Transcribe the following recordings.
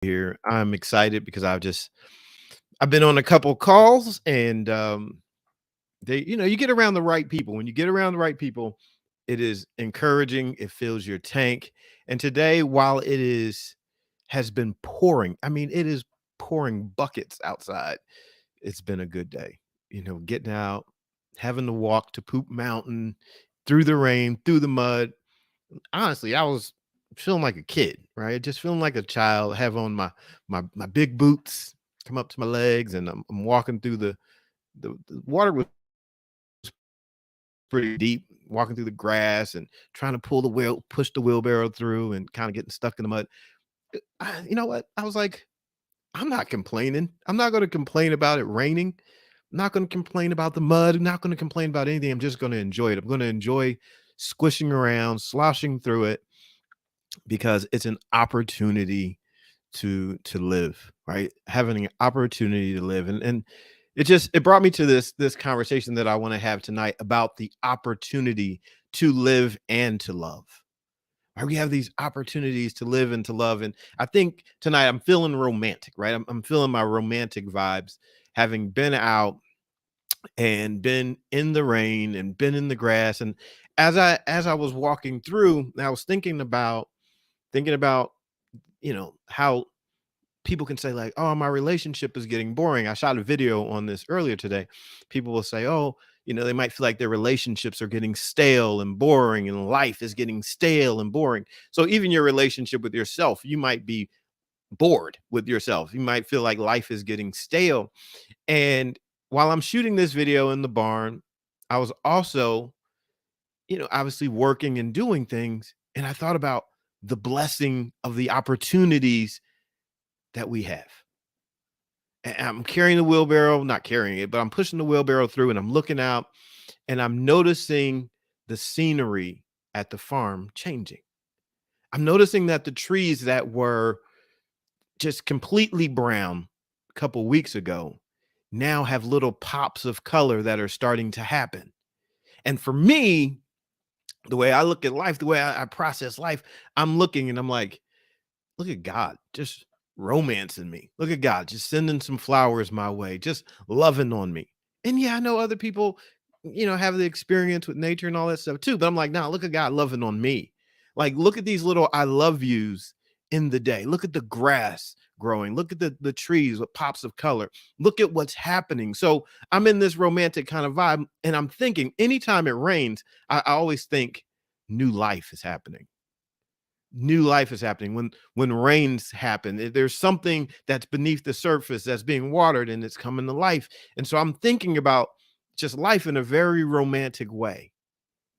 Here. I'm excited because I've been on a couple calls and you get around the right people. When you get around the right people, it is encouraging, it fills your tank. And today, while has been pouring, I mean, it is pouring buckets outside. It's been a good day. Getting out, having to walk to Poop Mountain through the rain, through the mud. Honestly, I was feeling like a kid, right? Just feeling like a child, have on my big boots, come up to my legs, and I'm walking through the water was pretty deep, walking through the grass and trying to push the wheelbarrow through and kind of getting stuck in the mud. You know what? I was like, I'm not complaining. I'm not going to complain about it raining. I'm not going to complain about the mud. I'm not going to complain about anything. I'm just going to enjoy it. I'm going to enjoy squishing around, sloshing through it because it's an opportunity to live, right? Having an opportunity to live. And it brought me to this conversation that I want to have tonight about the opportunity to live and to love. Right? We have these opportunities to live and to love. And I think tonight I'm feeling romantic, right? I'm feeling my romantic vibes, having been out and been in the rain and been in the grass. And as I was walking through, I was thinking about how people can say like, oh, my relationship is getting boring. I shot a video on this earlier today. People will say, oh, they might feel like their relationships are getting stale and boring and life is getting stale and boring. So even your relationship with yourself, you might be bored with yourself. You might feel like life is getting stale. And while I'm shooting this video in the barn, I was also, obviously working and doing things. And I thought about the blessing of the opportunities that we have. And I'm carrying the wheelbarrow, not carrying it, but I'm pushing the wheelbarrow through and I'm looking out and I'm noticing the scenery at the farm changing. I'm noticing that the trees that were just completely brown a couple weeks ago now have little pops of color that are starting to happen. And for me, the way I look at life, the way I process life, I'm looking and I'm like, look at God just romancing me. Look at God just sending some flowers my way, just loving on me. And yeah, I know other people, have the experience with nature and all that stuff too. But I'm like, nah, look at God loving on me. Like, look at these little I love yous in the day. Look at the grass growing. Look at the trees with pops of color. Look at what's happening. So I'm in this romantic kind of vibe. And I'm thinking anytime it rains, I always think new life is happening. New life is happening when rains happen. There's something that's beneath the surface that's being watered and it's coming to life. And so I'm thinking about just life in a very romantic way,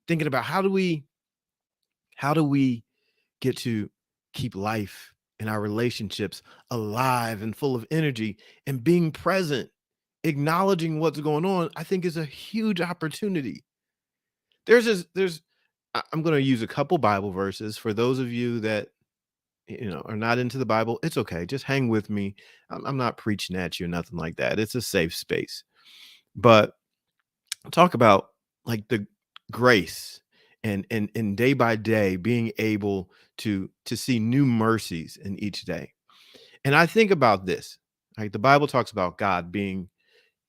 thinking about how do we get to keep life in our relationships alive and full of energy, and being present, acknowledging what's going on. I think is a huge opportunity. I'm going to use a couple Bible verses for those of you that are not into the Bible. It's okay. Just hang with me. I'm not preaching at you or nothing like that. It's a safe space. But talk about like the grace and day by day being able to see new mercies in each day. And I think about this. Like the Bible talks about God being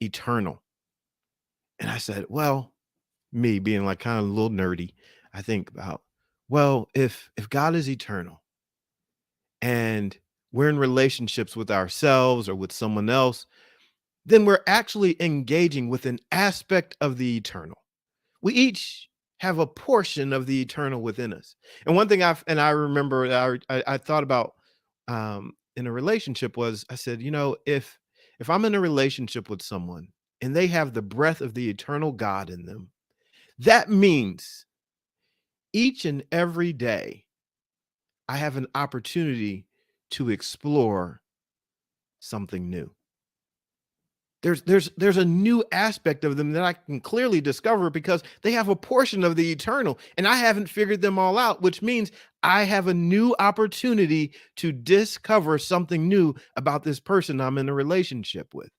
eternal. And I said, well, me being like kind of a little nerdy, I think about, well, if God is eternal and we're in relationships with ourselves or with someone else, then we're actually engaging with an aspect of the eternal. We each have a portion of the eternal within us. And one thing I remember that I thought about in a relationship was I said, if I'm in a relationship with someone and they have the breath of the eternal God in them, that means each and every day I have an opportunity to explore something new. There's a new aspect of them that I can clearly discover because they have a portion of the eternal and I haven't figured them all out, which means I have a new opportunity to discover something new about this person I'm in a relationship with.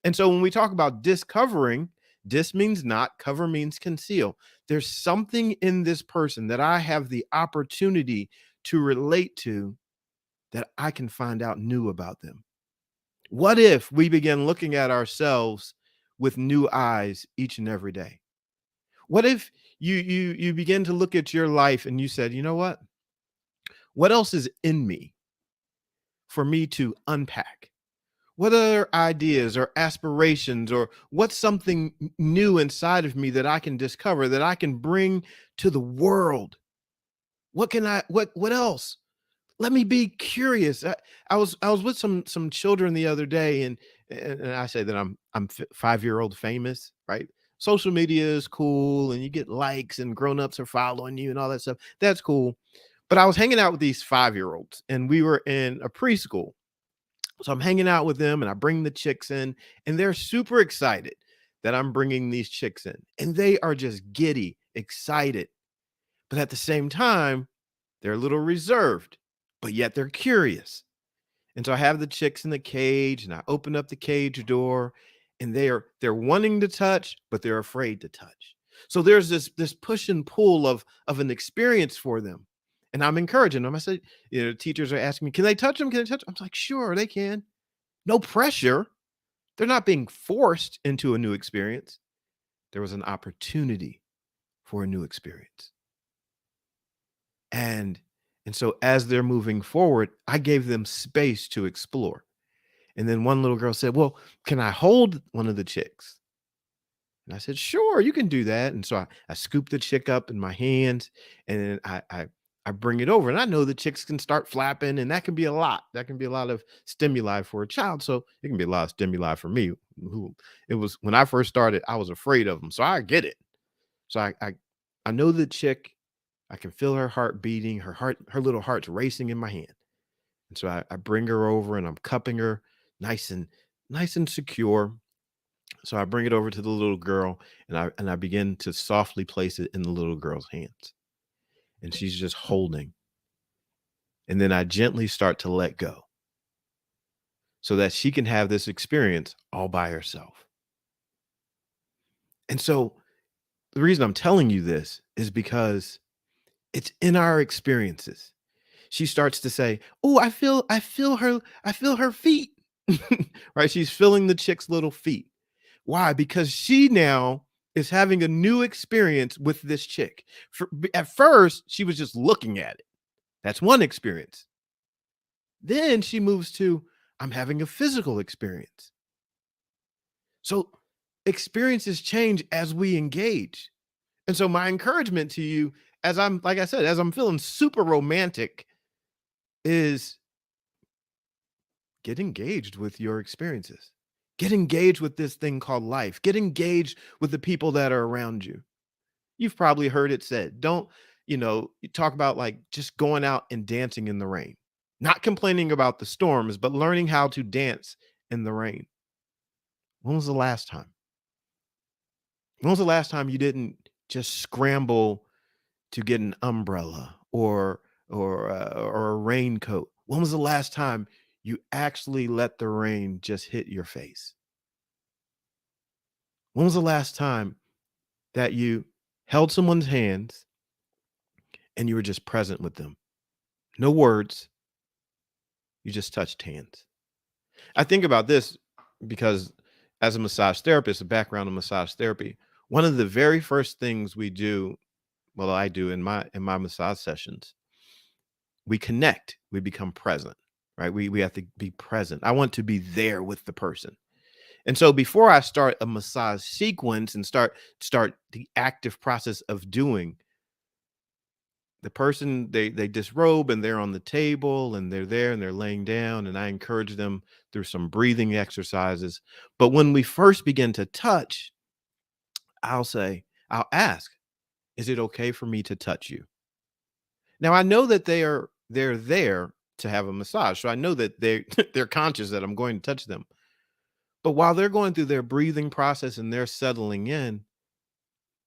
And so when we talk about discovering, dis means not, cover means conceal. There's something in this person that I have the opportunity to relate to that I can find out new about them? What if we begin looking at ourselves with new eyes each and every day? What if you begin to look at your life and you said, "You know what? What else is in me for me to unpack? What other ideas or aspirations or what's something new inside of me that I can discover that I can bring to the world? What else? Let me be curious." I was with some children the other day, and I say that I'm 5-year-old famous, right? Social media is cool, and you get likes, and grown-ups are following you and all that stuff. That's cool. But I was hanging out with these 5-year-olds, and we were in a preschool. So I'm hanging out with them, and I bring the chicks in, and they're super excited that I'm bringing these chicks in. And they are just giddy, excited. But at the same time, they're a little reserved, but yet they're curious. And so I have the chicks in the cage, and I open up the cage door, and they're wanting to touch, but they're afraid to touch. So there's this push and pull of an experience for them. And I'm encouraging them. I said, teachers are asking me, "Can they touch them? Can they touch?" I'm like, "Sure, they can." No pressure. They're not being forced into a new experience. There was an opportunity for a new experience. And and so as they're moving forward, I gave them space to explore. And then one little girl said, "Well, can I hold one of the chicks?" And I said, "Sure, you can do that." And so I scoop the chick up in my hands, and then I bring it over. And I know the chicks can start flapping, and that can be a lot. That can be a lot of stimuli for a child. So it can be a lot of stimuli for me. Who it was when I first started, I was afraid of them. So I get it. So I know the chick. I can feel her heart beating, her little heart's racing in my hand. And so I bring her over, and I'm cupping her nice and nice and secure. So I bring it over to the little girl, and I begin to softly place it in the little girl's hands. And she's just holding. And then I gently start to let go so that she can have this experience all by herself. And so the reason I'm telling you this is because it's in our experiences. She starts to say, "Oh, I feel her feet." Right? She's feeling the chick's little feet. Why? Because she now is having a new experience with this chick. At first, she was just looking at it. That's one experience. Then she moves to, "I'm having a physical experience." So experiences change as we engage. And so my encouragement to you, as I'm, like I said, as I'm feeling super romantic, is get engaged with your experiences. Get engaged with this thing called life. Get engaged with the people that are around you. You've probably heard it said, don't, you talk about like just going out and dancing in the rain, not complaining about the storms, but learning how to dance in the rain. When was the last time? When was the last time you didn't just scramble to get an umbrella or a raincoat? When was the last time you actually let the rain just hit your face? When was the last time that you held someone's hands and you were just present with them? No words, you just touched hands. I think about this because as a massage therapist, a background in massage therapy, one of the very first things we do, well, I do in my massage sessions, we connect, we become present, right? We have to be present. I want to be there with the person. And so before I start a massage sequence and start the active process of doing, the person, they disrobe and they're on the table and they're there and they're laying down, and I encourage them through some breathing exercises. But when we first begin to touch, I'll ask, "Is it okay for me to touch you?" Now I know that they're there to have a massage. So I know that they're conscious that I'm going to touch them. But while they're going through their breathing process and they're settling in,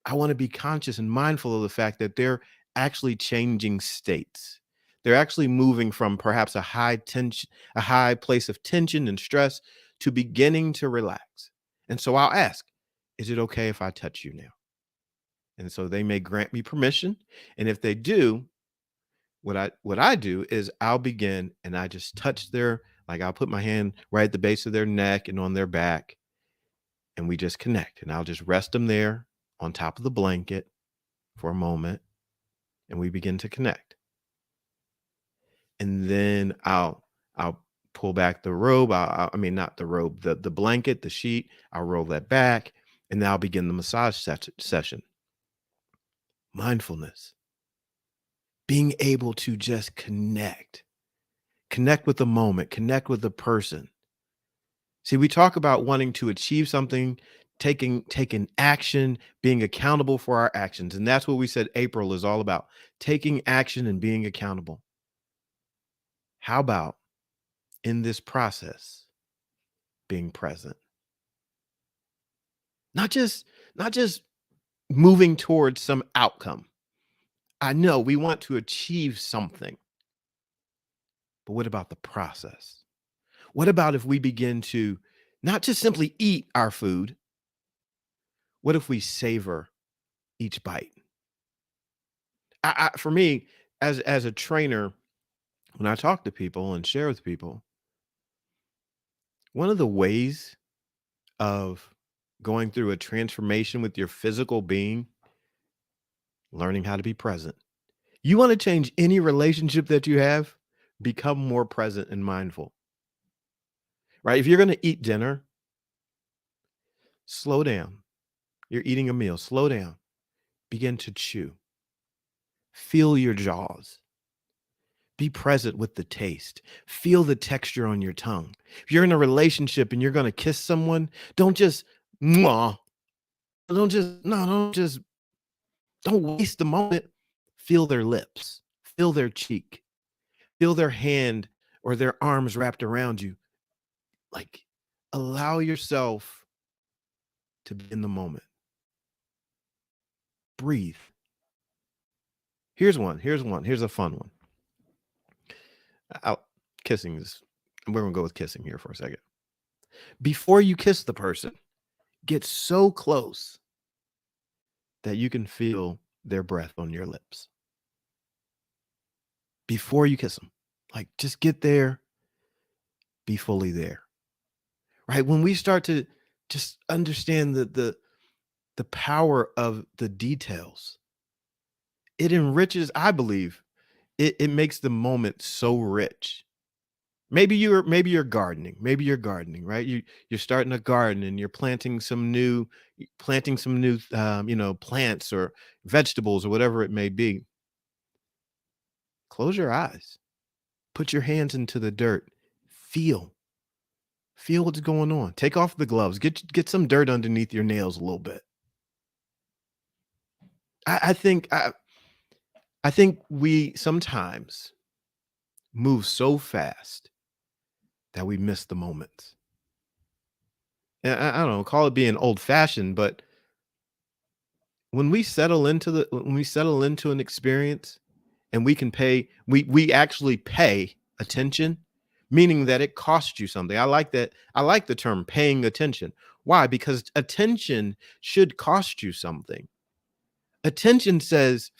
I want to be conscious and mindful of the fact that they're actually changing states. They're actually moving from perhaps a high place of tension and stress to beginning to relax. And so I'll ask, "Is it okay if I touch you now?" And so they may grant me permission. And if they do, What I do is I'll begin and I just touch their, like, I'll put my hand right at the base of their neck and on their back, and we just connect. And I'll just rest them there on top of the blanket for a moment, and we begin to connect. And then I'll pull back the robe. I mean, not the robe, the blanket, the sheet. I'll roll that back, and then I'll begin the massage session. Mindfulness, being able to just connect with the moment, connect with the person. See, we talk about wanting to achieve something, taking action, being accountable for our actions, and that's what we said April is all about: taking action and being accountable. How about in this process being present? Not just moving towards some outcome. I know we want to achieve something, but what about the process? What about if we begin to not just simply eat our food? What if we savor each bite? For me, as a trainer, when I talk to people and share with people, one of the ways of going through a transformation with your physical being, learning how to be present. You want to change any relationship that you have, become more present and mindful, right? If you're going to eat dinner, slow down. You're eating a meal, slow down, begin to chew, feel your jaws, be present with the taste, feel the texture on your tongue. If you're in a relationship and you're going to kiss someone, don't just, mwah, don't just, no, don't waste the moment. Feel their lips, feel their cheek, feel their hand or their arms wrapped around you. Like, allow yourself to be in the moment. Breathe. Here's one. Here's a fun one. Out kissing is, we're gonna go with kissing here for a second. Before you kiss the person, get so close that you can feel their breath on your lips. Before you kiss them, like, just get there, be fully there. Right? When we start to just understand the power of the details, it enriches, I believe, it makes the moment so rich. Maybe you're gardening. Maybe you're gardening, right? You're starting a garden and you're planting some new plants or vegetables or whatever it may be. Close your eyes. Put your hands into the dirt. Feel. Feel what's going on. Take off the gloves. Get some dirt underneath your nails a little bit. I think we sometimes move so fast that we miss the moments. And I don't know, call it being old fashioned, but when we settle into an experience and we actually pay attention, meaning that it costs you something. I like the term paying attention. Why? Because attention should cost you something. Attention says,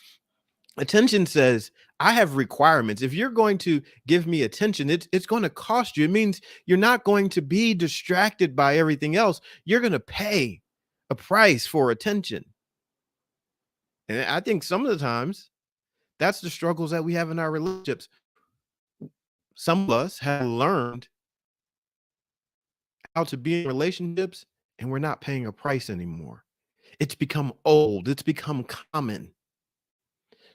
attention says, I have requirements. If you're going to give me attention, it's going to cost you. It means you're not going to be distracted by everything else. You're going to pay a price for attention. And I think some of the times that's the struggles that we have in our relationships. Some of us have learned how to be in relationships and we're not paying a price anymore. It's become old, it's become common.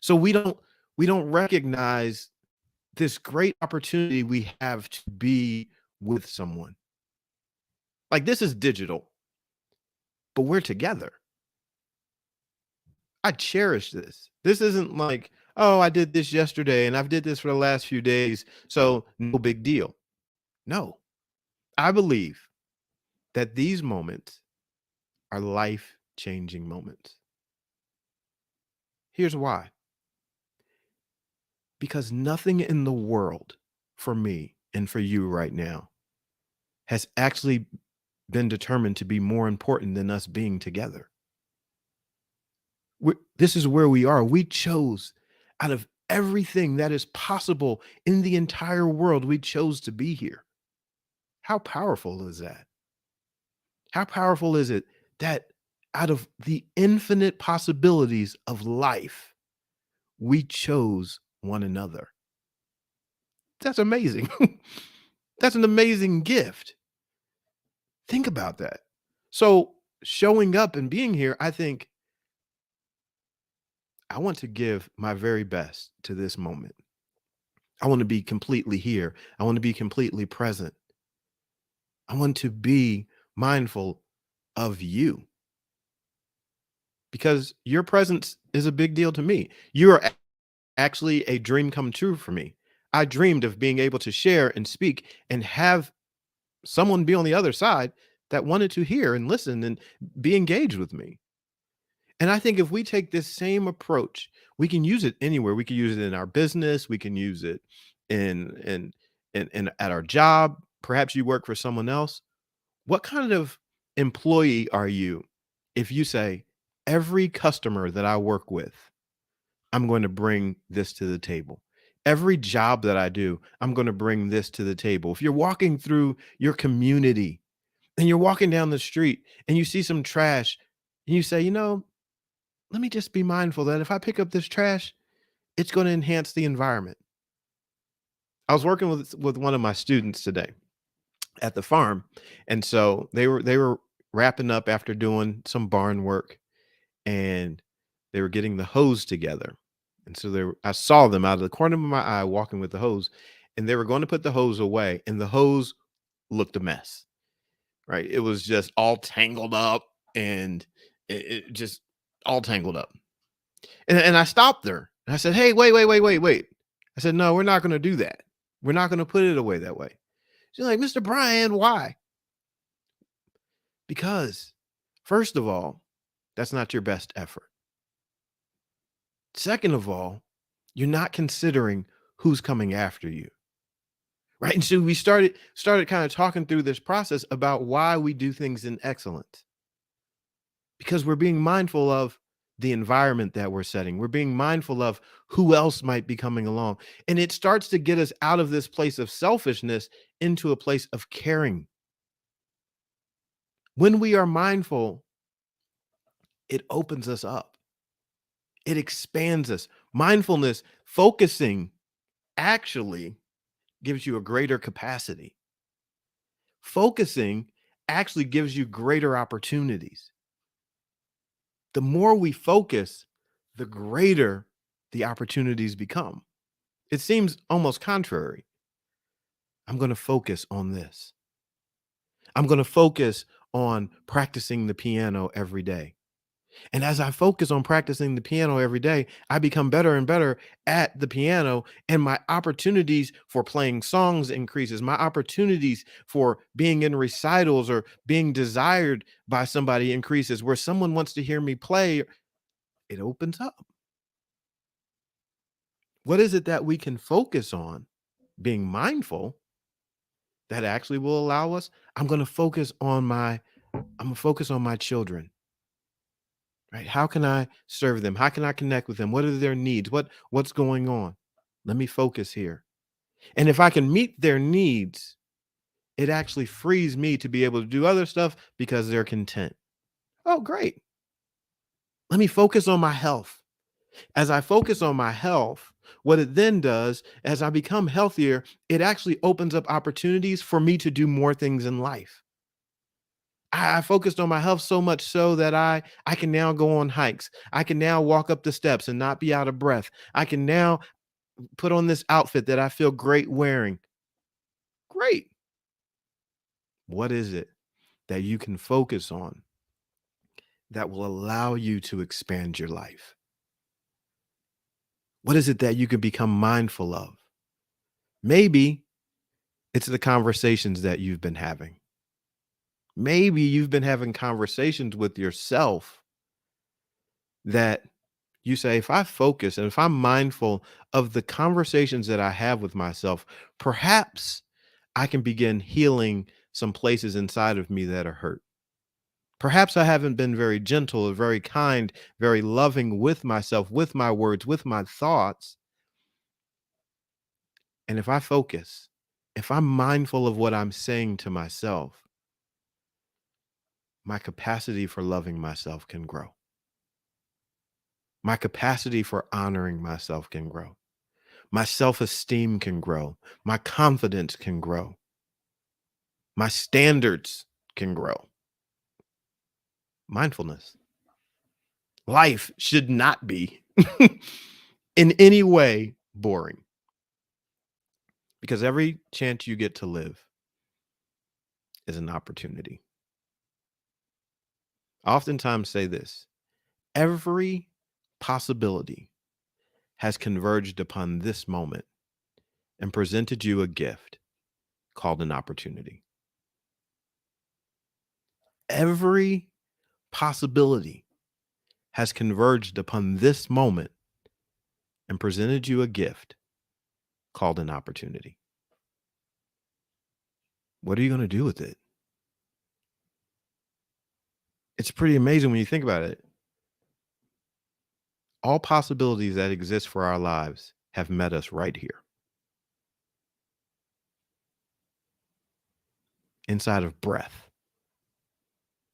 So we don't recognize this great opportunity we have to be with someone. Like, this is digital, but we're together. I cherish this. This isn't like, oh, I did this yesterday and I've did this for the last few days, so no big deal. No, I believe that these moments are life-changing moments. Here's why. Because nothing in the world for me and for you right now has actually been determined to be more important than us being together. This is where we are. We chose out of everything that is possible in the entire world, we chose to be here. How powerful is that? How powerful is it that out of the infinite possibilities of life, we chose one another? That's amazing. That's an amazing gift. Think about that. So, showing up and being here, I think I want to give my very best to this moment. I want to be completely here. I want to be completely present. I want to be mindful of you because your presence is a big deal to me. You are actually a dream come true for me. I dreamed of being able to share and speak and have someone be on the other side that wanted to hear and listen and be engaged with me. And I think if we take this same approach, we can use it anywhere. We can use it in our business. We can use it in at our job. Perhaps you work for someone else. What kind of employee are you if you say, every customer that I work with, I'm going to bring this to the table. Every job that I do, I'm going to bring this to the table. If you're walking through your community and you're walking down the street and you see some trash and you say, let me just be mindful that if I pick up this trash, it's going to enhance the environment. I was working with one of my students today at the farm, and so they were wrapping up after doing some barn work, and they were getting the hose together. And so I saw them out of the corner of my eye walking with the hose, and they were going to put the hose away, and the hose looked a mess, right? It was just all tangled up and it just all tangled up. And I stopped her and I said, "Hey, wait, wait, wait, wait, wait." I said, "No, we're not going to do that. We're not going to put it away that way." She's like, "Mr. Brian, why?" Because, first of all, that's not your best effort. Second of all, you're not considering who's coming after you. Right. And so we started kind of talking through this process about why we do things in excellence. Because we're being mindful of the environment that we're setting. We're being mindful of who else might be coming along. And it starts to get us out of this place of selfishness into a place of caring. When we are mindful, it opens us up. It expands us. Mindfulness, focusing actually gives you a greater capacity. Focusing actually gives you greater opportunities. The more we focus, the greater the opportunities become. It seems almost contrary. I'm going to focus on this. I'm going to focus on practicing the piano every day. And as I focus on practicing the piano every day, I become better and better at the piano, and my opportunities for playing songs increases. My opportunities for being in recitals or being desired by somebody increases. Where someone wants to hear me play, it opens up. What is it that we can focus on? Being mindful that actually will allow us. I'm going to focus on my children. Right? How can I serve them? How can I connect with them? What are their needs? What's going on? Let me focus here. And if I can meet their needs, it actually frees me to be able to do other stuff because they're content. Oh, great. Let me focus on my health. As I focus on my health, what it then does, as I become healthier, it actually opens up opportunities for me to do more things in life. I focused on my health so much so that I can now go on hikes. I can now walk up the steps and not be out of breath. I can now put on this outfit that I feel great wearing. Great. What is it that you can focus on that will allow you to expand your life? What is it that you can become mindful of? Maybe it's the conversations that you've been having. Maybe you've been having conversations with yourself that you say, if I focus and if I'm mindful of the conversations that I have with myself, perhaps I can begin healing some places inside of me that are hurt. Perhaps I haven't been very gentle or very kind, very loving with myself, with my words, with my thoughts. And if I focus, if I'm mindful of what I'm saying to myself, my capacity for loving myself can grow. My capacity for honoring myself can grow. My self esteem can grow. My confidence can grow. My standards can grow. Mindfulness. Life should not be in any way boring because every chance you get to live is an opportunity. I oftentimes say this: every possibility has converged upon this moment and presented you a gift called an opportunity. Every possibility has converged upon this moment and presented you a gift called an opportunity. What are you going to do with it? It's pretty amazing when you think about it. All possibilities that exist for our lives have met us right here. Inside of breath,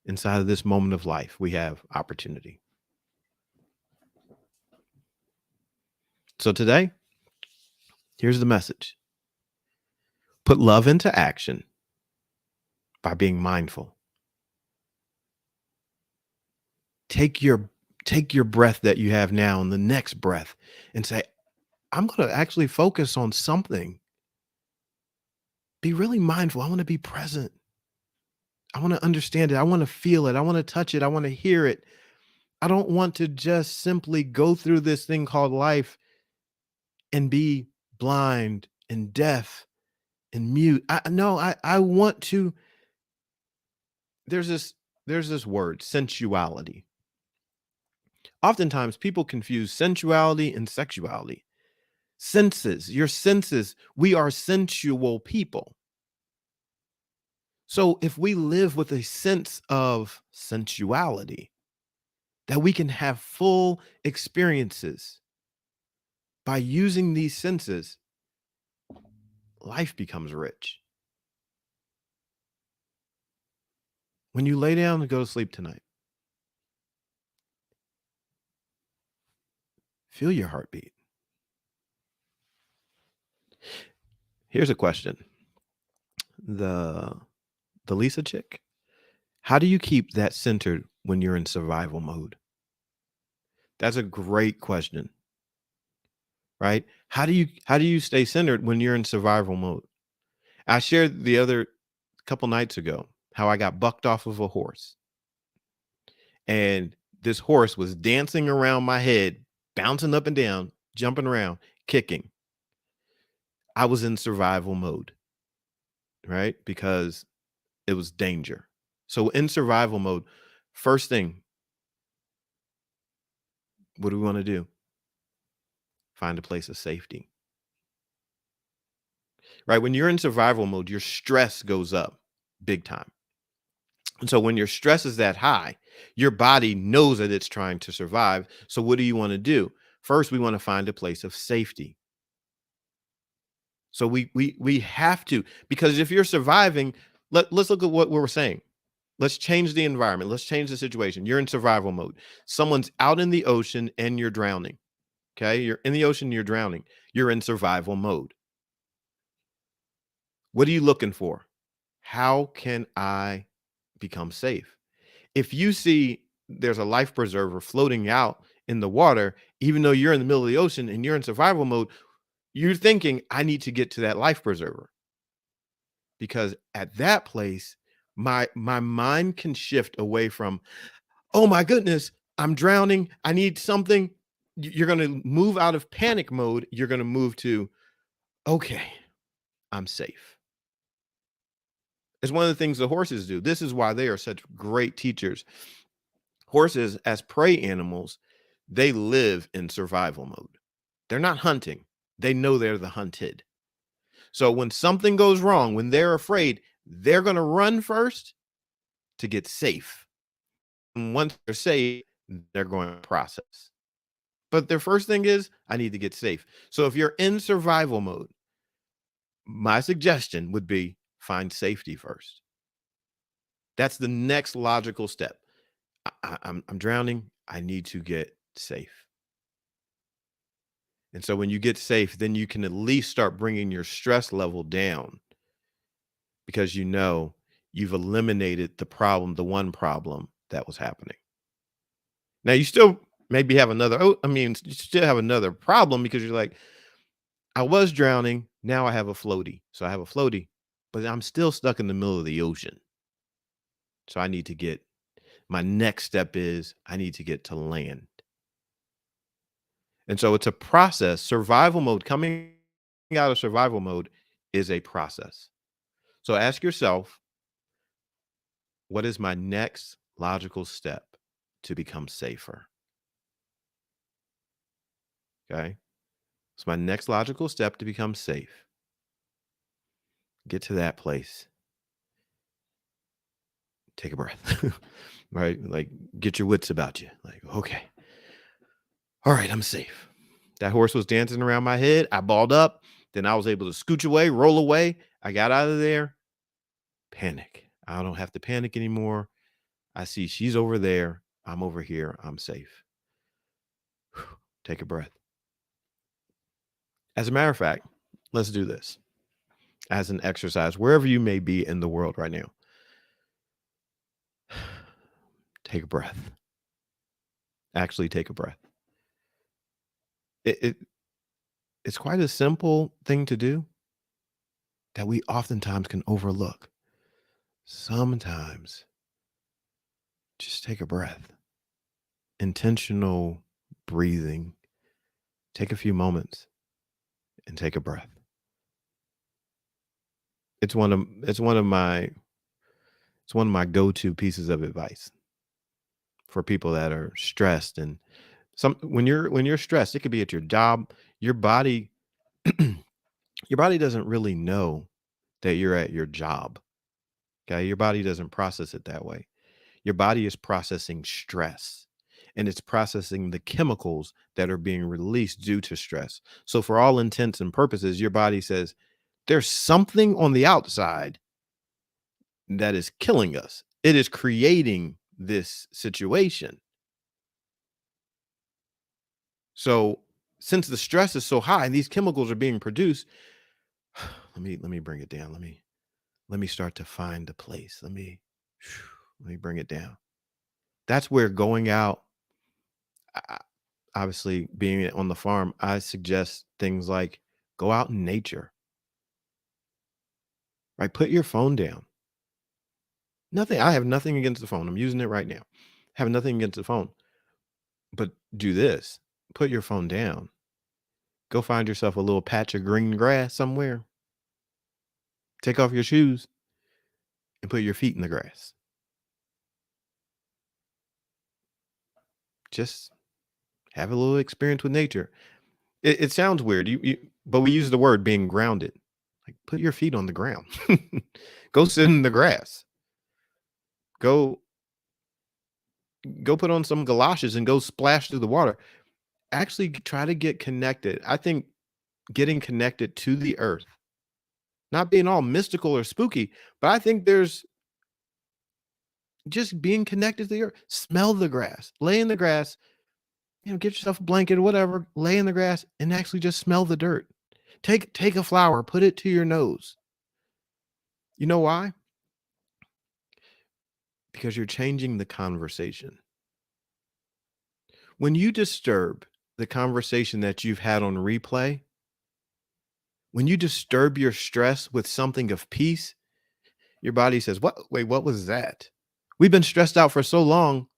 inside of this moment of life, we have opportunity. So today, here's the message: put love into action by being mindful. Take your breath that you have now and the next breath and say, I'm going to actually focus on something. Be really mindful. I want to be present. I want to understand it. I want to feel it. I want to touch it. I want to hear it. I don't want to just simply go through this thing called life and be blind and deaf and mute. I want to. There's this word, sensuality. Oftentimes people confuse sensuality and sexuality. Senses, your senses, we are sensual people. So if we live with a sense of sensuality, that we can have full experiences by using these senses, life becomes rich. When you lay down and go to sleep tonight, feel your heartbeat. Here's a question. The Lisa chick, how do you keep that centered when you're in survival mode? That's a great question, right? How do you stay centered when you're in survival mode? I shared the other couple nights ago how I got bucked off of a horse. And this horse was dancing around my head, bouncing up and down, jumping around, kicking. I was in survival mode, right? Because it was danger. So in survival mode, first thing, what do we want to do? Find a place of safety, right? When you're in survival mode, your stress goes up big time. And so when your stress is that high, your body knows that it's trying to survive. So what do you want to do? First, we want to find a place of safety. So we have to, because if you're surviving, let's look at what we're saying. Let's change the environment. Let's change the situation. You're in survival mode. Someone's out in the ocean and you're drowning. Okay? You're in the ocean, you're drowning. You're in survival mode. What are you looking for? How can I become safe? If you see there's a life preserver floating out in the water, even though you're in the middle of the ocean and you're in survival mode, you're thinking, I need to get to that life preserver. Because at that place, my mind can shift away from, oh my goodness, I'm drowning, I need something. You're going to move out of panic mode. You're going to move to, okay, I'm safe. It's one of the things the horses do. This is why they are such great teachers. Horses, as prey animals, they live in survival mode. They're not hunting. They know they're the hunted. So when something goes wrong, when they're afraid, they're going to run first to get safe. And once they're safe, they're going to process. But their first thing is, I need to get safe. So if you're in survival mode, My suggestion would be find safety first. That's the next logical step. I'm drowning. I need to get safe. And so when you get safe, then you can at least start bringing your stress level down because you know you've eliminated the problem, the one problem that was happening. Now you still maybe have another, oh, I mean, you still have another problem because you're like, I was drowning. Now I have a floaty. So I have a floaty, but I'm still stuck in the middle of the ocean. So I need to get my next step is I need to get to land. And so it's a process. Survival mode, coming out of survival mode is a process. So ask yourself, what is my next logical step to become safer? Okay. It's my next logical step to become safe. Get to that place. Take a breath, right? Like get your wits about you. Like, okay, all right, I'm safe. That horse was dancing around my head. I balled up. Then I was able to scooch away, roll away. I got out of there. Panic. I don't have to panic anymore. I see she's over there. I'm over here. I'm safe. Take a breath. As a matter of fact, let's do this as an exercise, wherever you may be in the world right now. Take a breath. Actually, take a breath. It it's quite a simple thing to do that we oftentimes can overlook. Sometimes just take a breath. Intentional breathing. Take a few moments and take a breath. It's one of my go-to pieces of advice for people that are stressed and some when you're stressed, it could be at your job, your body your body doesn't really know that you're at your job. Okay? Your body doesn't process it that way. Your body is processing stress and it's processing the chemicals that are being released due to stress. So, for all intents and purposes, your body says, there's something on the outside that is killing us. It is creating this situation. So, since the stress is so high and these chemicals are being produced, let me bring it down. Let me start to find the place. Let me bring it down. That's where going out, I- obviously being on the farm, I suggest things like go out in nature, right? Put your phone down. Nothing. I have nothing against the phone. I'm using it right now. Have nothing against the phone, but do this. Put your phone down. Go find yourself a little patch of green grass somewhere. Take off your shoes and put your feet in the grass. Just have a little experience with nature. It sounds weird, but we use the word being grounded. Like put your feet on the ground. Go sit in the grass. Go go put on some galoshes and go splash through the water. Actually try to get connected. I think getting connected to the earth, not being all mystical or spooky, but I think there's just being connected to the earth. Smell the grass. Lay in the grass, get yourself a blanket or whatever, lay in the grass and actually just smell the dirt. Take a flower, put it to your nose. You know why? Because you're changing the conversation. When you disturb the conversation that you've had on replay, when you disturb your stress with something of peace, your body says, "What? Wait, what was that? We've been stressed out for so long.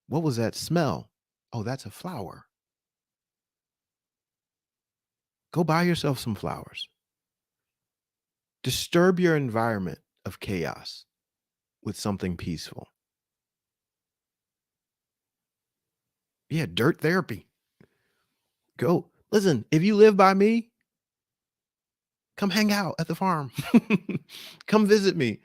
What was that smell? Oh, that's a flower. Go buy yourself some flowers. Disturb your environment of chaos with something peaceful." Yeah, dirt therapy. Go. Listen, if you live by me, come hang out at the farm. Come visit me.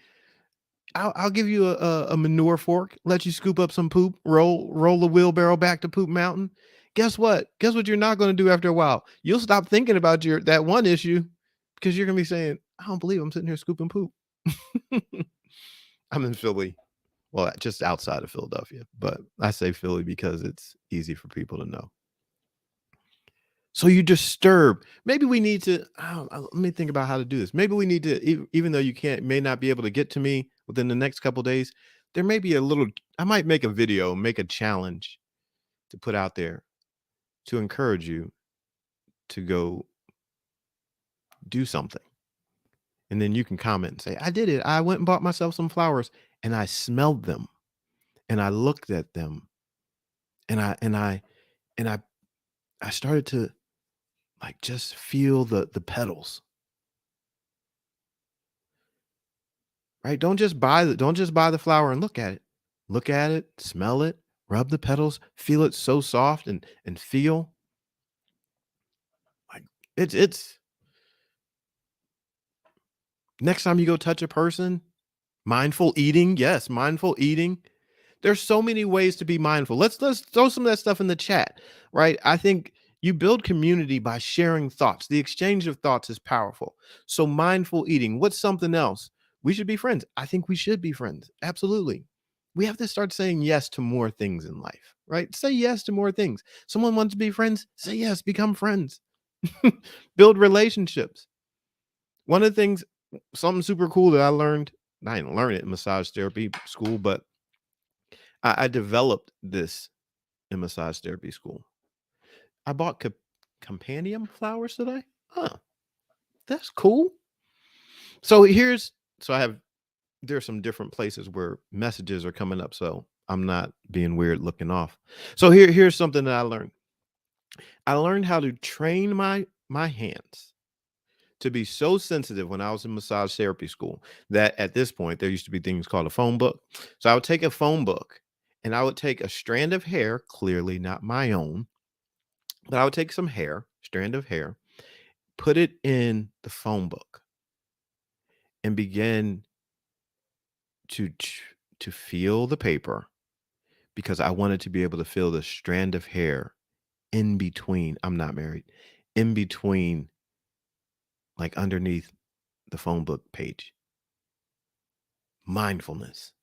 I'll give you a manure fork, let you scoop up some poop, roll the wheelbarrow back to Poop Mountain. Guess what? Guess what you're not gonna do after a while? You'll stop thinking about your that one issue. because you're gonna be saying, I don't believe I'm sitting here scooping poop. I'm in Philly. Well, just outside of Philadelphia, but I say Philly because it's easy for people to know. So you disturb. Maybe we need to. Let me think about how to do this. Maybe we need to, even though you can't, may not be able to get to me within the next couple days. There may be a little. I might make a video, make a challenge to put out there to encourage you to go do something, and then you can comment and say, "I did it. I went and bought myself some flowers, and I smelled them, and I looked at them, and I started to like just feel the petals." Right? Don't just buy the flower and look at it. Look at it, smell it, rub the petals, feel it so soft and feel like it's next time you go touch a person, mindful eating. Yes, mindful eating. There's so many ways to be mindful. Let's throw some of that stuff in the chat, right? I think you build community by sharing thoughts. The exchange of thoughts is powerful. So mindful eating. What's something else? We should be friends. I think we should be friends. Absolutely. We have to start saying yes to more things in life, right? Say yes to more things. Someone wants to be friends, say yes, become friends. Build relationships. One of the things, something super cool that I learned, I didn't learn it in massage therapy school, but I developed this in massage therapy school. I bought companion flowers today. Huh, that's cool. So I have, there's some different places where messages are coming up. So I'm not being weird looking off. So here's something that I learned. I learned how to train my hands to be so sensitive when I was in massage therapy school that at this point there used to be things called a phone book. So I would take a phone book and I would take a strand of hair, clearly not my own, but I would take some hair, strand of hair, put it in the phone book and begin to to feel the paper because I wanted to be able to feel the strand of hair in between. I'm not married. In between, like underneath the phone book page. Mindfulness.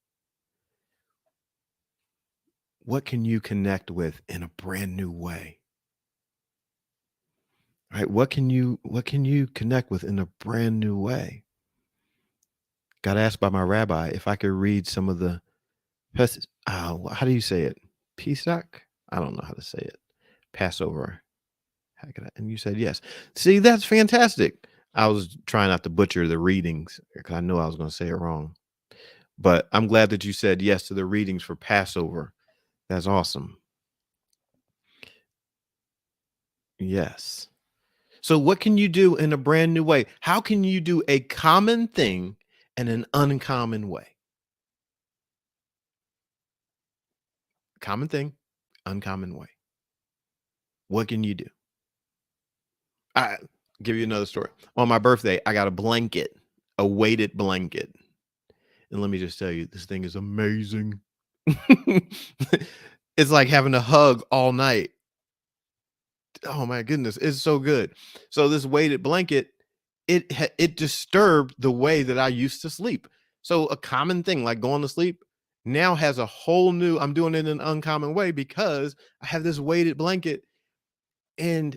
What can you connect with in a brand new way? Right? What can you connect with in a brand new way? Got asked by my rabbi if I could read some of the how do you say it? Pesach? I don't know how to say it. Passover. How could I? And you said yes. See, that's fantastic. I was trying not to butcher the readings because I knew I was going to say it wrong. But I'm glad that you said yes to the readings for Passover. That's awesome. Yes. So what can you do in a brand new way? How can you do a common thing in an uncommon way? Common thing, uncommon way. What can you do? I give you another story. On my birthday, I got a blanket, a weighted blanket. And let me just tell you, this thing is amazing. It's like having a hug all night. Oh my goodness, it's so good. So this weighted blanket, it disturbed the way that I used to sleep. So a common thing like going to sleep now has a whole new, I'm doing it in an uncommon way because I have this weighted blanket. And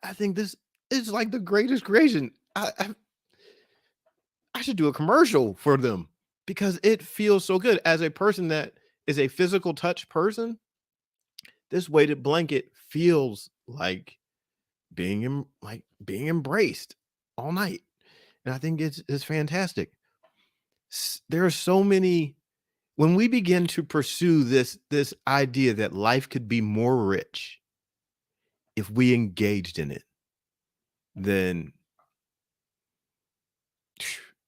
I think this is like the greatest creation. I should do a commercial for them because it feels so good. As a person that is a physical touch person, this weighted blanket feels like being embraced all night. And I think it's fantastic. There are so many, when we begin to pursue this idea that life could be more rich if we engaged in it, then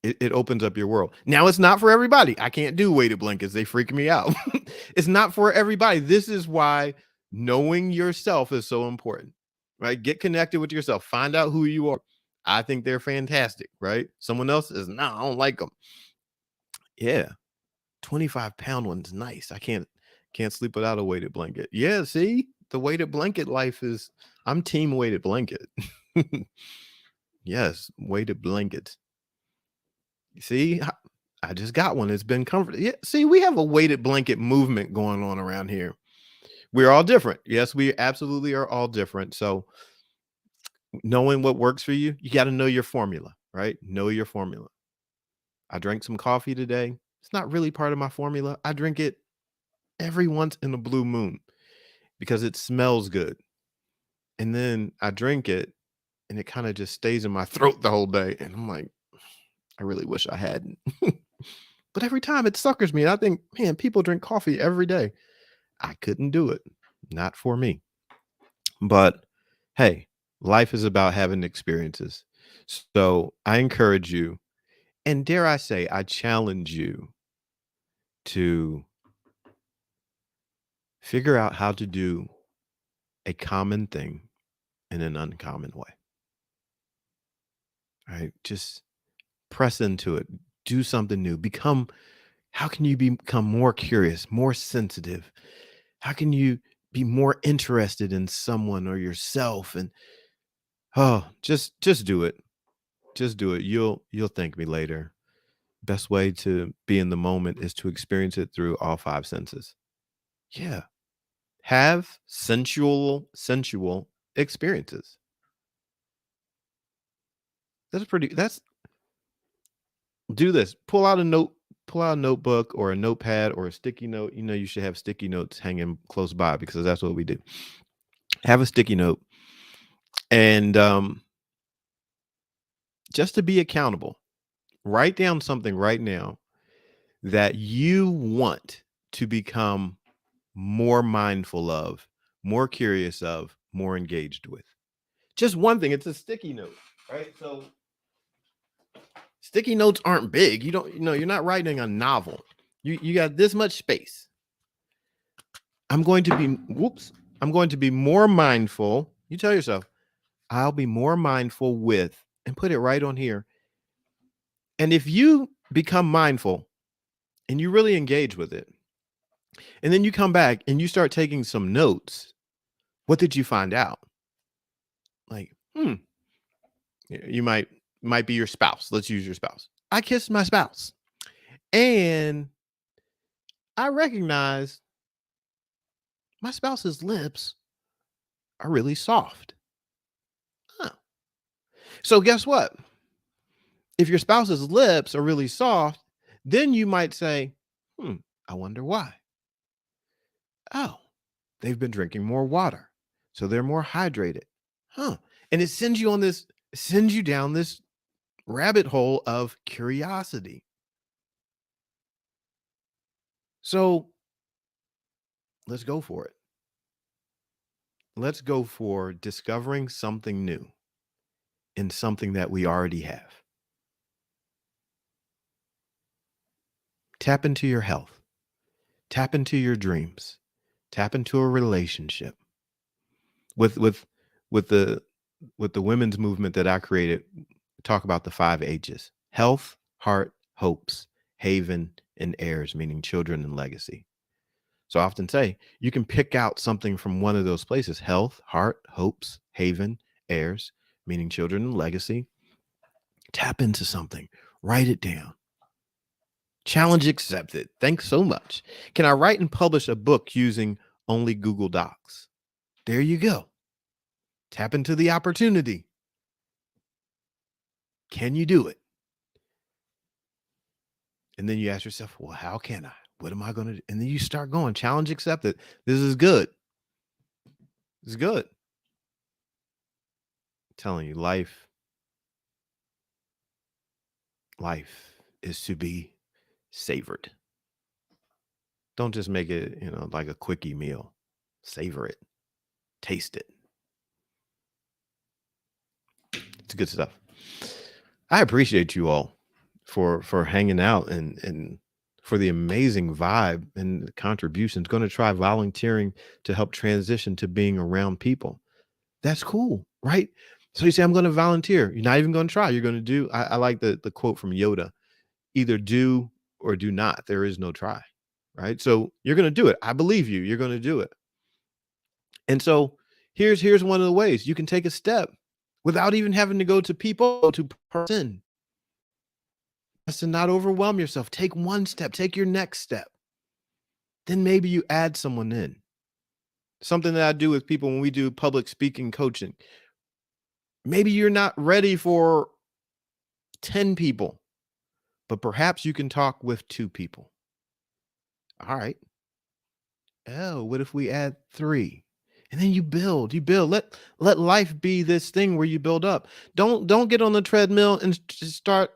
it opens up your world. Now it's not for everybody. I can't do weighted blankets. They freak me out. It's not for everybody. This is why knowing yourself is so important, right? Get connected with yourself. Find out who you are. I think they're fantastic, right? Someone else is, no, I don't like them. Yeah. 25-pound one's nice. I can't sleep without a weighted blanket. Yeah, see? The weighted blanket life is, I'm team weighted blanket. Yes, weighted blankets. See, I just got one. It's been comfort. Yeah, see, we have a weighted blanket movement going on around here. We're all different. Yes, we absolutely are all different. So knowing what works for you, you got to know your formula, right? Know your formula. I drank some coffee today. It's not really part of my formula. I drink it every once in a blue moon because it smells good. And then I drink it and it kind of just stays in my throat the whole day. And I'm like, I really wish I hadn't. But every time it suckers me. And I think, man, people drink coffee every day. I couldn't do it. Not for me. But hey, life is about having experiences. So I encourage you, and dare I say, I challenge you to figure out how to do a common thing in an uncommon way. Right? Just press into it. Do something new. How can you become more curious, more sensitive? How can you be more interested in someone or yourself? And just do it. Just do it. You'll thank me later. Best way to be in the moment is to experience it through all five senses. Yeah. Have sensual experiences. That's do this. Pull out a notebook or a notepad or a sticky note. You know, you should have sticky notes hanging close by because that's what we do. Have a sticky note and just to be accountable, write down something right now that you want to become more mindful of, more curious of, more engaged with. Just one thing. It's a sticky note, right? So sticky notes aren't big. You're not writing a novel. You got this much space. I'm going to be I'm going to be more mindful. You tell yourself, I'll be more mindful with, and put it right on here. And if you become mindful and you really engage with it, and then you come back and you start taking some notes, what did you find out? Like, you might be your spouse. Let's use your spouse. I kissed my spouse and I recognize my spouse's lips are really soft. Huh. So guess what? If your spouse's lips are really soft, then you might say, I wonder why. Oh, they've been drinking more water. So they're more hydrated. Huh. And it sends you down this rabbit hole of curiosity. So let's go for it. Let's go for discovering something new in something that we already have. Tap into your health. Tap into your dreams. Tap into a relationship. With with the with the women's movement that I created, talk about the 5 H's: health, heart, hopes, haven, and heirs, meaning children and legacy. So I often say you can pick out something from one of those places: health, heart, hopes, haven, heirs, meaning children and legacy. Tap into something, write it down. Challenge accepted. Thanks so much. Can I write and publish a book using only Google Docs? There you go. Tap into the opportunity. Can you do it? And then you ask yourself, well, how can I? What am I going to do? And then you start going, challenge accepted. This is good. It's good. I'm telling you, life is to be savored. Don't just make it, like a quickie meal. Savor it. Taste it. It's good stuff. I appreciate you all for hanging out and for the amazing vibe and contributions. Going to try volunteering to help transition to being around people. That's cool, right? So you say, I'm going to volunteer. You're not even going to try. You're going to do. I like the quote from Yoda: either do or do not. There is no try, right? So you're going to do it. I believe you. You're going to do it. And so here's one of the ways you can take a step. without even having to go to people to person. That's to not overwhelm yourself. Take one step, take your next step. Then maybe you add someone in. Something that I do with people when we do public speaking coaching. Maybe you're not ready for 10 people, but perhaps you can talk with 2 people. All right. Oh, what if we add 3? And then you build. Let life be this thing where you build up. Don't get on the treadmill and just start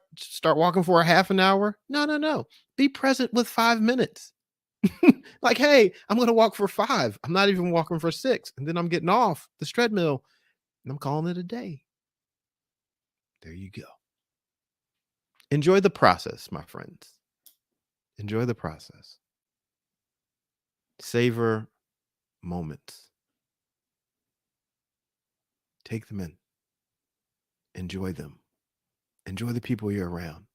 walking for a half an hour. No, no, no. Be present with 5 minutes. Like, hey, I'm going to walk for 5. I'm not even walking for 6. And then I'm getting off the treadmill and I'm calling it a day. There you go. Enjoy the process, my friends. Enjoy the process. Savor moments. Take them in. Enjoy them. Enjoy the people you're around.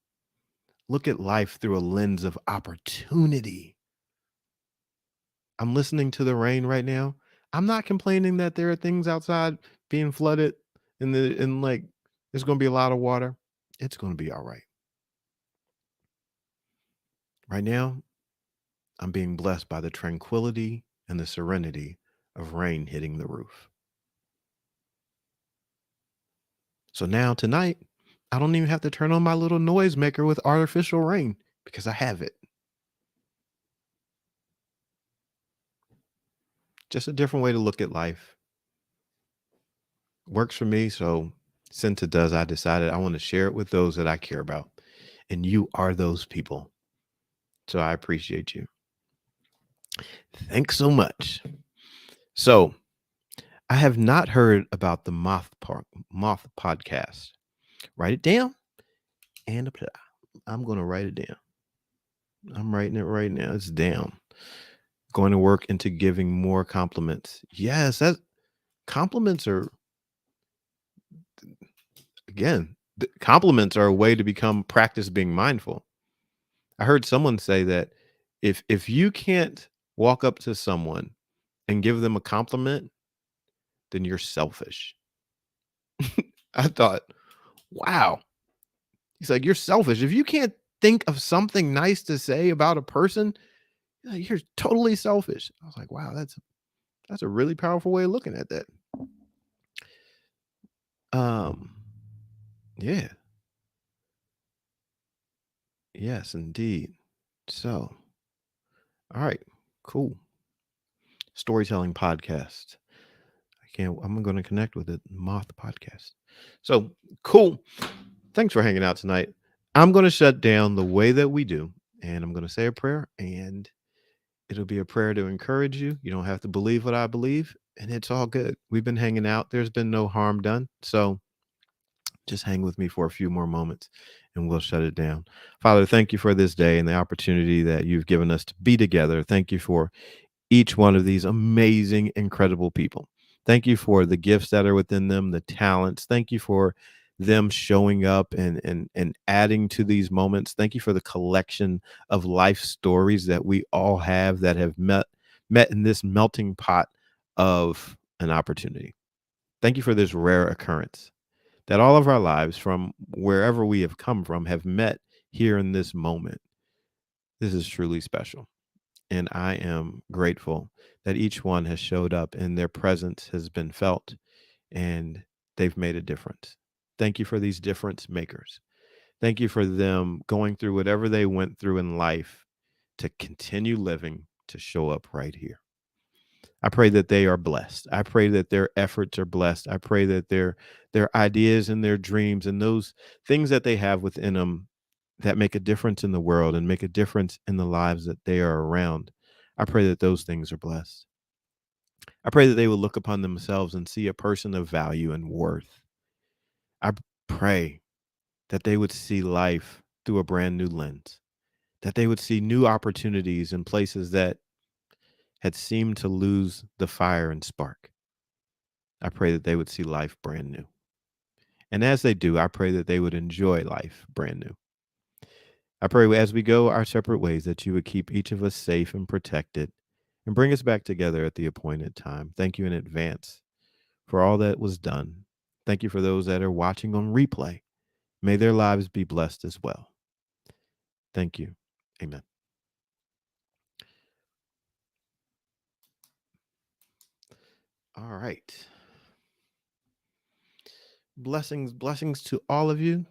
Look at life through a lens of opportunity. I'm listening to the rain right now. I'm not complaining that there are things outside being flooded and like there's going to be a lot of water. It's going to be all right. Right now, I'm being blessed by the tranquility and the serenity of rain hitting the roof. So now tonight, I don't even have to turn on my little noise maker with artificial rain because I have it. Just a different way to look at life. Works for me. So since it does, I decided I want to share it with those that I care about. And you are those people. So I appreciate you. Thanks so much. So I have not heard about the Moth podcast. Write it down and apply. I'm going to write it down. I'm writing it right now. It's down. Going to work into giving more compliments. Yes, that compliments are again, compliments are a way to become practice being mindful. I heard someone say that if you can't walk up to someone and give them a compliment, then you're selfish. I thought, wow. He's like, you're selfish. If you can't think of something nice to say about a person, you're totally selfish. I was like, wow, that's a really powerful way of looking at that. Yeah. Yes, indeed. So, all right, cool. Storytelling podcast. I'm going to connect with it. Moth podcast. So cool. Thanks for hanging out tonight. I'm going to shut down the way that we do, and I'm going to say a prayer, and it'll be a prayer to encourage you. You don't have to believe what I believe, and it's all good. We've been hanging out. There's been no harm done. So just hang with me for a few more moments and we'll shut it down. Father, thank you for this day and the opportunity that you've given us to be together. Thank you for each one of these amazing, incredible people. Thank you for the gifts that are within them, the talents. Thank you for them showing up and adding to these moments. Thank you for the collection of life stories that we all have that have met in this melting pot of an opportunity. Thank you for this rare occurrence that all of our lives from wherever we have come from have met here in this moment. This is truly special. And I am grateful that each one has showed up and their presence has been felt and they've made a difference. Thank you for these difference makers. Thank you for them going through whatever they went through in life to continue living, to show up right here. I pray that they are blessed. I pray that their efforts are blessed. I pray that their ideas and their dreams and those things that they have within them that make a difference in the world and make a difference in the lives that they are around. I pray that those things are blessed. I pray that they will look upon themselves and see a person of value and worth. I pray that they would see life through a brand new lens, that they would see new opportunities in places that had seemed to lose the fire and spark. I pray that they would see life brand new. And as they do, I pray that they would enjoy life brand new. I pray as we go our separate ways that you would keep each of us safe and protected and bring us back together at the appointed time. Thank you in advance for all that was done Thank you for those that are watching on replay. May their lives be blessed as well. Thank you. Amen. All right. Blessings to all of you.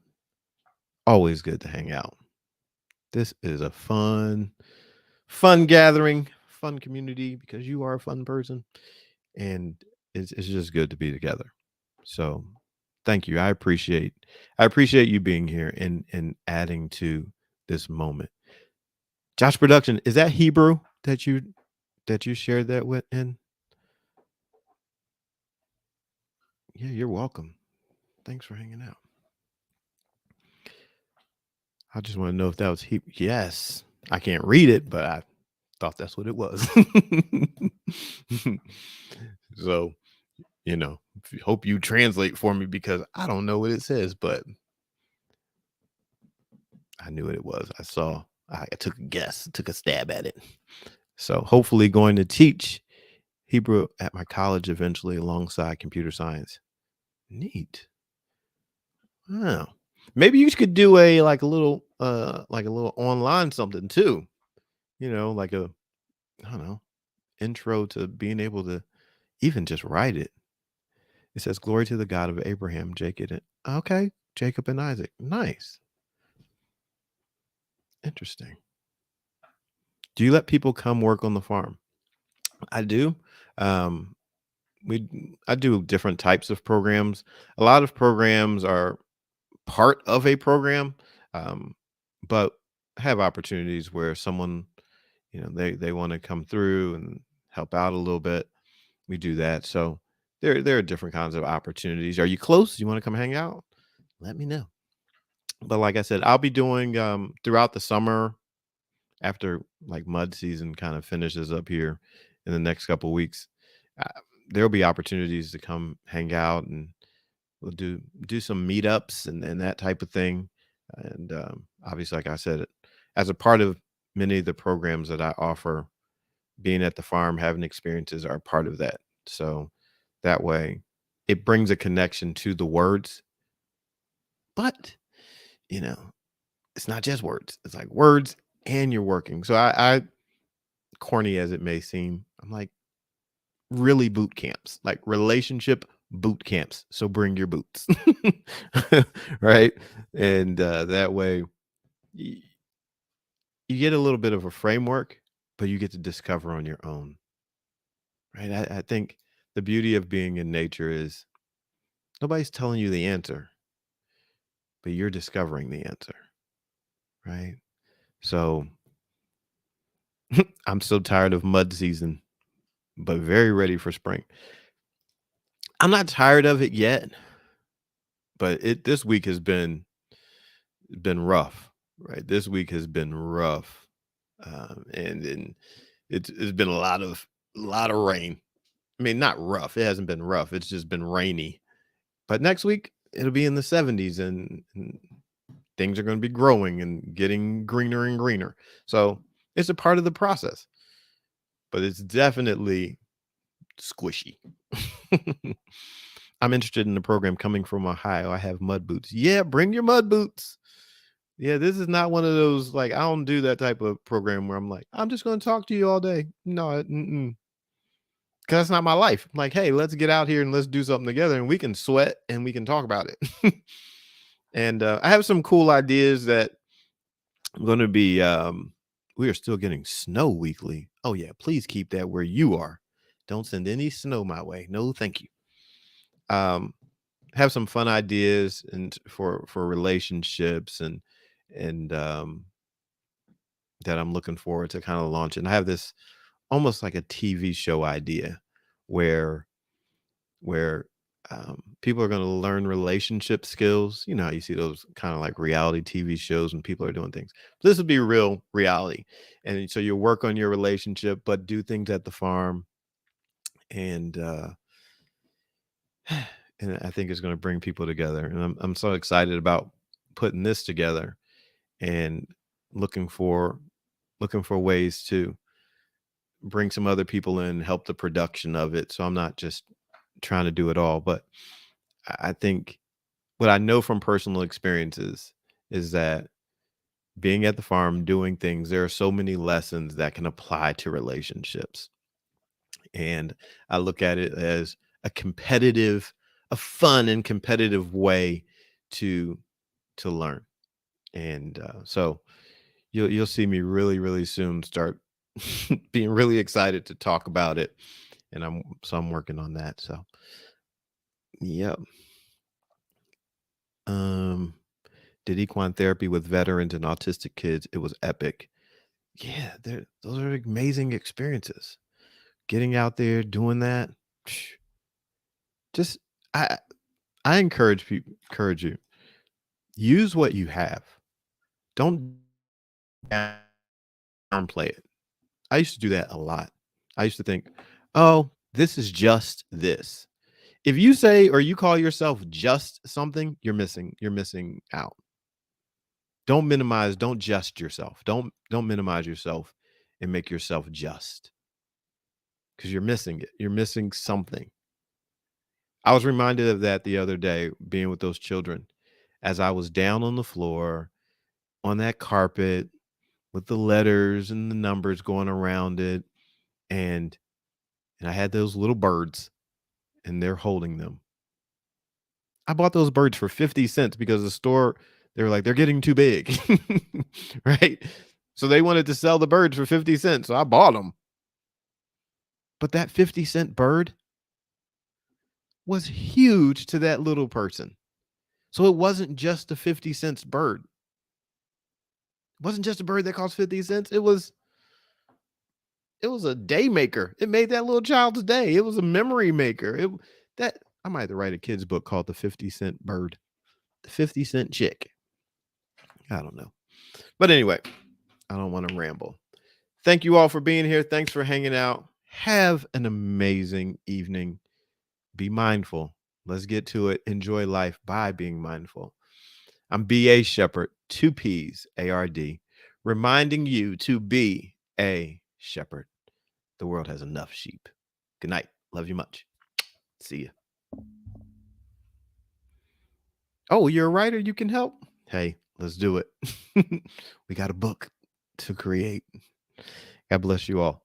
Always good to hang out. This is a fun gathering, fun community because you are a fun person, and it's just good to be together. So thank you. I appreciate you being here and adding to this moment. Josh Production, is that Hebrew that you shared that with? And yeah, you're welcome. Thanks for hanging out. I just want to know if that was Hebrew. Yes, I can't read it, but I thought that's what it was. So, hope you translate for me because I don't know what it says, but I knew what it was. I took a guess, took a stab at it. So, hopefully, going to teach Hebrew at my college eventually alongside computer science. Neat. Wow. Maybe you could do a little online something too. Like I don't know, intro to being able to even just write it. It says, "Glory to the God of Abraham, Jacob." Okay, Jacob and Isaac. Nice. Interesting. Do you let people come work on the farm? I do. Um, I do different types of programs. A lot of programs are part of a program, um, but have opportunities where someone, they want to come through and help out a little bit. We do that. So there are different kinds of opportunities. Are you close? You want to come hang out? Let me know. But like I said, I'll be doing throughout the summer after like mud season kind of finishes up here in the next couple weeks. Uh, there'll be opportunities to come hang out, and we'll do some meetups and that type of thing. And obviously, like I said, as a part of many of the programs that I offer, being at the farm, having experiences are part of that. So that way, it brings a connection to the words, but you know, it's not just words. It's like words and you're working. So I corny as it may seem, I'm like really boot camps, like relationship boot camps. So bring your boots, right? And that way, y- you get a little bit of a framework, but you get to discover on your own, right? I think the beauty of being in nature is nobody's telling you the answer, but you're discovering the answer, right? So I'm so tired of mud season, but very ready for spring. I'm not tired of it yet, but this week has been rough, right? This week has been rough, and it's been a lot of rain. I mean, not rough. It hasn't been rough. It's just been rainy. But next week it'll be in the 70s, and things are going to be growing and getting greener and greener. So it's a part of the process, but it's definitely squishy. I'm interested in the program coming from Ohio. I have mud boots. Yeah, bring your mud boots. Yeah, this is not one of those like I don't do that type of program where I'm like, I'm just going to talk to you all day. No, because that's not my life. I'm like, hey, let's get out here and let's do something together, and we can sweat and we can talk about it. And I have some cool ideas that I'm going to be. We are still getting snow weekly. Oh yeah, please keep that where you are. Don't send any snow my way. No, thank you. Um, have some fun ideas and for relationships and that I'm looking forward to kind of launching. I have this almost like a TV show idea where people are going to learn relationship skills. You know how you see those kind of like reality TV shows when people are doing things. This would be real reality, and so you work on your relationship, but do things at the farm, and and I think it's going to bring people together. And I'm so excited about putting this together and looking for ways to bring some other people in, help the production of it. So I'm not just trying to do it all, but I think what I know from personal experiences is that being at the farm, doing things, there are so many lessons that can apply to relationships. And I look at it as a fun and competitive way to learn. And so you'll see me really, really soon start being really excited to talk about it. And I'm working on that. So yeah. Um, did equine therapy with veterans and autistic kids. It was epic. Yeah, those are amazing experiences. Getting out there, doing that. psh, Just I I encourage you. Use what you have. Don't downplay it. I used to do that a lot. I used to think, "Oh, this is just this." If you say or you call yourself just something, you're missing out. Don't minimize, don't just yourself. Don't minimize yourself and make yourself just because you're missing it. You're missing something. I was reminded of that the other day being with those children as I was down on the floor on that carpet with the letters and the numbers going around it and I had those little birds and they're holding them. I bought those birds for 50 cents because the store they were like they're getting too big. Right? So they wanted to sell the birds for 50 cents. So I bought them. But that 50-cent bird was huge to that little person. So it wasn't just a 50 cents bird. It wasn't just a bird that cost 50 cents. It was a day maker. It made that little child's day. It was a memory maker. That I might have to write a kid's book called The 50-Cent Bird, The 50-Cent Chick. I don't know. But anyway, I don't want to ramble. Thank you all for being here. Thanks for hanging out. Have an amazing evening. Be mindful. Let's get to it. Enjoy life by being mindful. I'm B.A. Shepherd, 2 P's, A-R-D, reminding you to be a shepherd. The world has enough sheep. Good night. Love you much. See you. Oh, you're a writer? You can help? Hey, let's do it. We got a book to create. God bless you all.